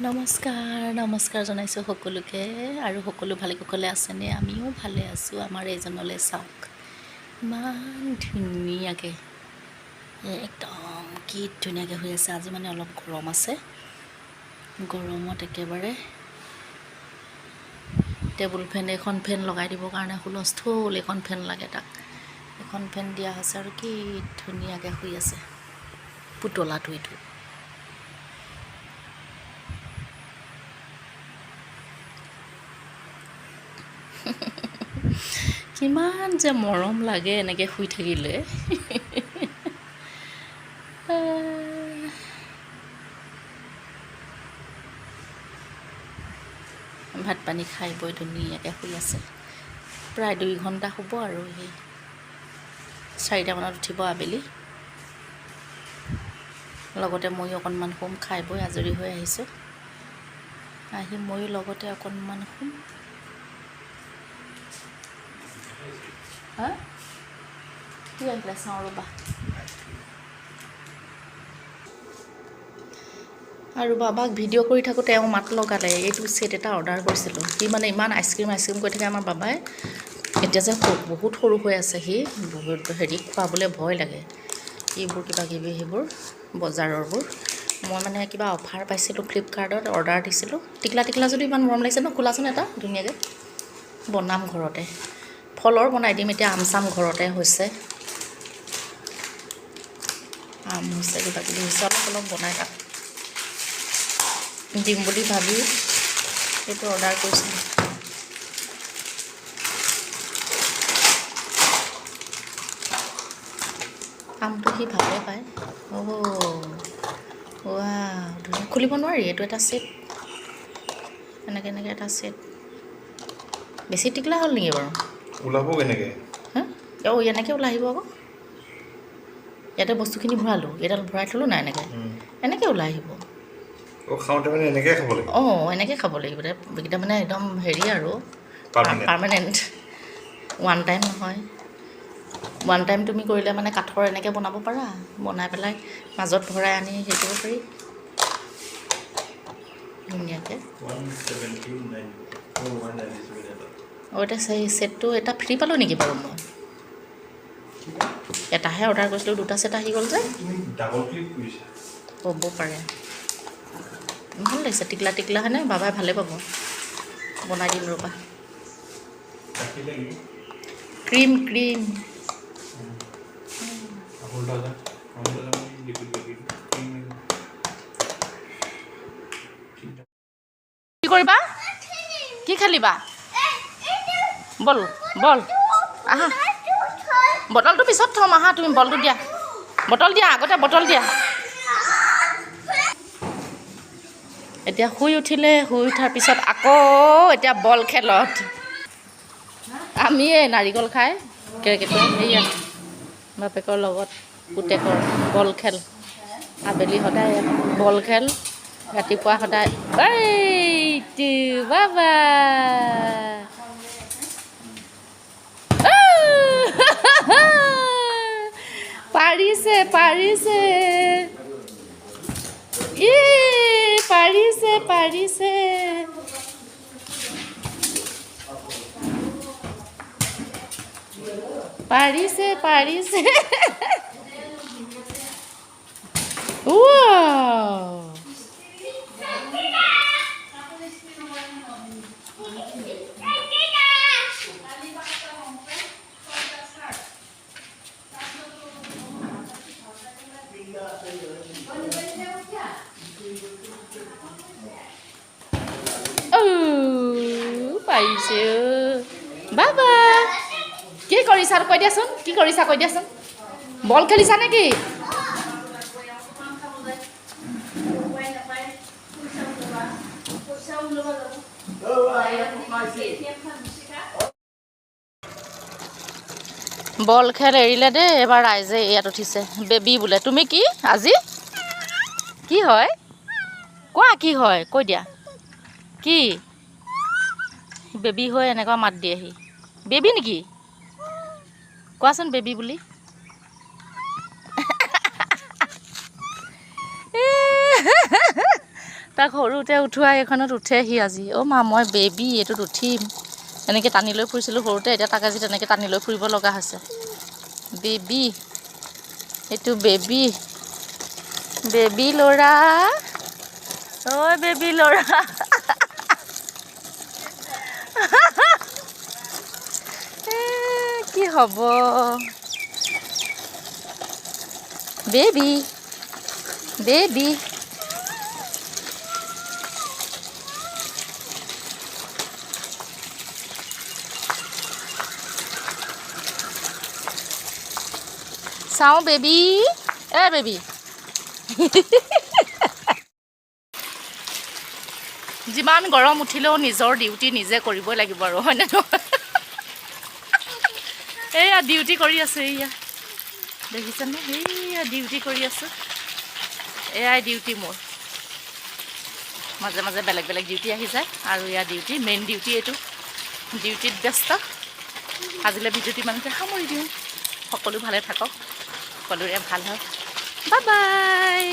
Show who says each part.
Speaker 1: নমস্কাৰ জনাইছোঁ সকলোকে আৰু সকলো ভালে কুশলে আছেনে আমিও ভালে আছোঁ আমাৰ এইজনলৈ চাওক ইমান ধুনীয়াকৈ একদম কি ধুনীয়াকৈ হৈ আছে আজি মানে অলপ গৰম আছে গৰমত একেবাৰে টেবুল ফেন এখন ফেন লগাই দিবৰ কাৰণে হুলস্থুল এখন ফেন লাগে তাক এখন ফেন দিয়া হৈছে আৰু কি ধুনীয়াকৈ শুই আছে পুতলাটো এইটো কিমান যে মৰম লাগে এনেকৈ শুই থাকিলে ভাত পানী খাই বৈ ধুনীয়াকৈ শুই আছে প্ৰায় 2 ঘণ্টা শুব আৰু সেই 4টা মানত উঠিব আবেলি লগতে ময়ো অকণমান শুম খাই বৈ আজৰি হৈ আহিছোঁ আহি ময়ো লগতে অকণমান শুম কি আহিলে চাওঁ ৰ'বা আৰু বাবাক ভিডিঅ' কৰি থাকোঁতে তেওঁ মাত লগালে এইটো ছেট এটা অৰ্ডাৰ কৰিছিলোঁ সি মানে ইমান আইচক্ৰীম কৰি থাকে আমাৰ বাবাই এতিয়া যে বহুত সৰু হৈ আছে সি বহুত হেৰি খুৱাবলৈ ভয় লাগে এইবোৰ কিবা কিবি সেইবোৰ বজাৰৰবোৰ মই মানে কিবা অফাৰ পাইছিলোঁ ফ্লিপকাৰ্টত অৰ্ডাৰ দিছিলোঁ টিকলা যদি ইমান মৰম লাগিছে ন খোলাচোন এটা ধুনীয়াকৈ বনাম ঘৰতে ফলৰ বনাই দিম এতিয়া আম চাম ঘৰতে হৈছে আম হৈছে কিবা কিবি হৈছে অলপ বনাই তাক দিম বুলি ভাবি সেইটো অৰ্ডাৰ কৰিছিলোঁ আমটো সি ভালে পায় ধুনীয়া খুলিব নোৱাৰি এইটো এটা ছেট এনেকৈ এটা ছেট বেছি টিকলা হ'ল নেকি বাৰু
Speaker 2: ওলাব কেনেকৈ
Speaker 1: এনেকৈ ওলাই আহিব আকৌ ইয়াতে বস্তুখিনি ভৰালোঁ এডাল ভৰাই থলোঁ নাই এনেকৈ ওলাই আহিব
Speaker 2: খাওঁতে মানে এনেকৈ খাব লাগিব
Speaker 1: এনেকৈ খাব লাগিব এইকেইটা মানে একদম হেৰি আৰু পাৰ্মানেণ্ট ওৱান টাইম নহয় ওৱান টাইম তুমি কৰিলে মানে কাঠৰ এনেকৈ বনাব পাৰা বনাই পেলাই মাজত ভৰাই আনি হেৰি কৰিব পাৰি ধুনীয়াকৈ এতিয়া সেই ছেটটো এটা ফ্ৰী পালোঁ নেকি বাৰু মই এটাহে অৰ্ডাৰ কৰিছিলোঁ 2টা ছেট আহি গ'ল যে হ'ব পাৰে ভাল লাগিছে টিকলা হয়নে বাবাই ভালে পাব বনাই দিম ৰ'বা ক্ৰীম কি কৰিবা কি খেলিবা বল আহা বটলটো পিছত থ'ম আহা তুমি বলটো দিয়া আগতে বটল দিয়া এতিয়া শুই উঠাৰ পিছত আকৌ এতিয়া বল খেলত আমি নাৰিকল খাই কেতিয়া সেয়া বাপেকৰ লগত পুতেকৰ বল খেল আবেলি সদায় বল খেল ৰাতিপুৱা সদায় এইটো বাবা পাৰিছে পাৰিছে পাৰিছে বাবা কি কৰিছা কৈ দিয়াচোন বল খেলিছা নেকি বল খেল এৰিলে দেই এবাৰ ৰাইজে ইয়াত উঠিছে বেবী বোলে তুমি কি আজি কি হয় কোৱা কি হয় কৈ দিয়া কি বেবী হৈ এনেকুৱা মাত দিয়েহি বেবী নেকি কোৱাচোন বেবী বুলি তাক সৰুতে উঠোৱা এইখনত উঠেহি আজি। অ' মা মই বেবী এইটোত উঠিম এনেকৈ টানি লৈ ফুৰিছিলোঁ সৰুতে, এতিয়া তাক আজি তেনেকৈ টানি লৈ ফুৰিব লগা হৈছে। বেবী, এইটো বেবী, বেবী ল'ৰা, ঐ বেবী ল'ৰা। কি হ'ব বেবী, বেবী। চাওঁ বেবী, বেবী। যিমান গৰম উঠিলেও নিজৰ ডিউটি নিজে কৰিবই লাগিব আৰু হয়নে নহয়? এইয়া ডিউটি কৰি আছোঁ, এইয়া দেখিছেনে? এইয়া ডিউটি কৰি আছোঁ, এয়াই ডিউটি মোৰ। মাজে মাজে বেলেগ বেলেগ ডিউটি আহি যায় আৰু এয়া ডিউটি, মেইন ডিউটি এইটো। ডিউটিত ব্যস্ত। আজিলৈ ভিডিঅ'টো ইমানতে সামৰি দিওঁ। সকলো ভালে থাকক, সকলোৰে ভাল হওক। Bye bye.